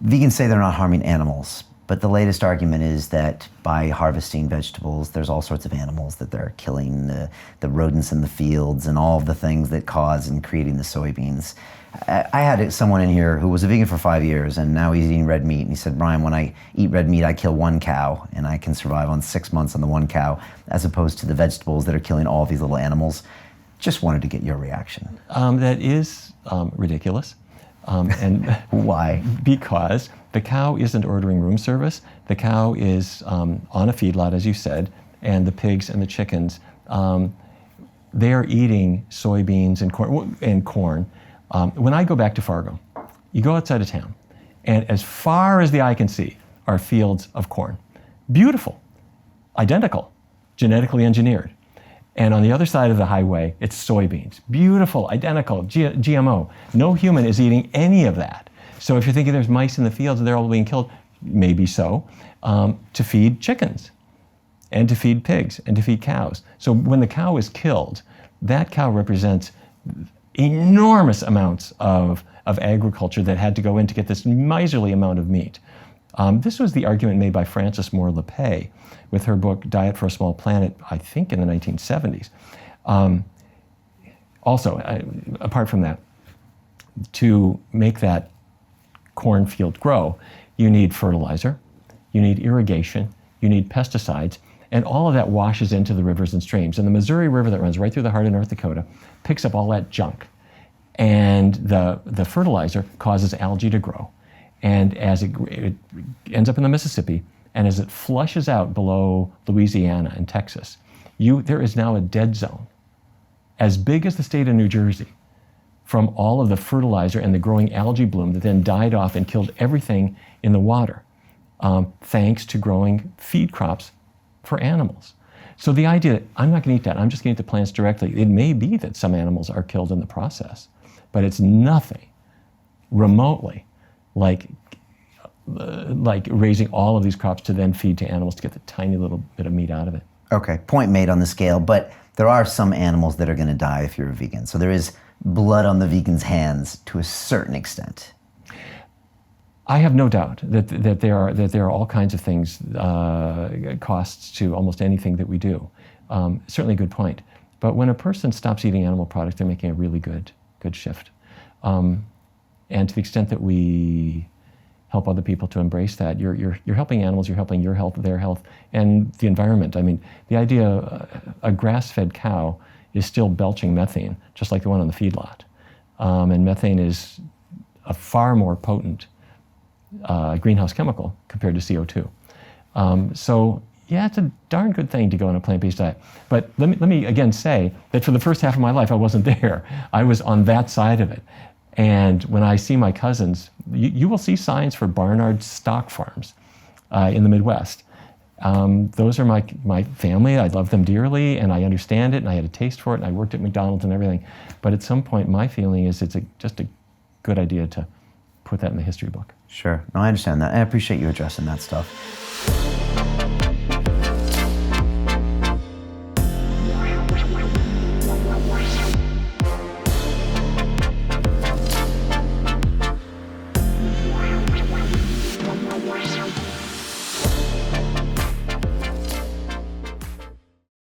Vegans say they're not harming animals, but the latest argument is that by harvesting vegetables, there's all sorts of animals that they're killing, the rodents in the fields and all of the things that cause and creating the soybeans. I had someone in here who was a vegan for 5 years and now he's eating red meat, and he said, Brian, when I eat red meat, I kill one cow and I can survive on 6 months on the one cow as opposed to the vegetables that are killing all of these little animals. Just wanted to get your reaction. That is ridiculous. And why? Because the cow isn't ordering room service. The cow is on a feedlot, as you said, and the pigs and the chickens, they are eating soybeans and corn. When I go back to Fargo, you go outside of town, and as far as the eye can see are fields of corn. Beautiful, identical, genetically engineered. And on the other side of the highway, it's soybeans. Beautiful, identical, GMO. No human is eating any of that. So if you're thinking there's mice in the fields and they're all being killed, maybe so, to feed chickens and to feed pigs and to feed cows. So when the cow is killed, that cow represents enormous amounts of agriculture that had to go in to get this miserly amount of meat. This was the argument made by Frances Moore Lepay with her book, Diet for a Small Planet, I think in the 1970s. Also, apart from that, to make that cornfield grow, you need fertilizer, you need irrigation, you need pesticides, and all of that washes into the rivers and streams. And the Missouri River that runs right through the heart of North Dakota picks up all that junk. And the fertilizer causes algae to grow. And as it ends up in the Mississippi, and as it flushes out below Louisiana and Texas, there is now a dead zone as big as the state of New Jersey from all of the fertilizer and the growing algae bloom that then died off and killed everything in the water, thanks to growing feed crops for animals. So the idea that I'm not going to eat that, I'm just going to eat the plants directly, it may be that some animals are killed in the process, but it's nothing remotely like raising all of these crops to then feed to animals to get the tiny little bit of meat out of it. Okay, point made on the scale, but there are some animals that are going to die if you're a vegan. So there is blood on the vegan's hands to a certain extent. I have no doubt that there are all kinds of things, costs to almost anything that we do. Certainly a good point. But when a person stops eating animal products, they're making a really good shift. And to the extent that we help other people to embrace that, you're helping animals, you're helping your health, their health, and the environment. I mean, the idea a grass-fed cow is still belching methane, just like the one on the feedlot. And methane is a far more potent greenhouse chemical compared to CO2. So yeah, it's a darn good thing to go on a plant-based diet. But let me again say that for the first half of my life, I wasn't there. I was on that side of it. And when I see my cousins, you will see signs for Barnard stock farms in the Midwest. Those are my family. I love them dearly, and I understand it, and I had a taste for it, and I worked at McDonald's and everything. But at some point, my feeling is it's just a good idea to put that in the history book. Sure. No, I understand that. I appreciate you addressing that stuff.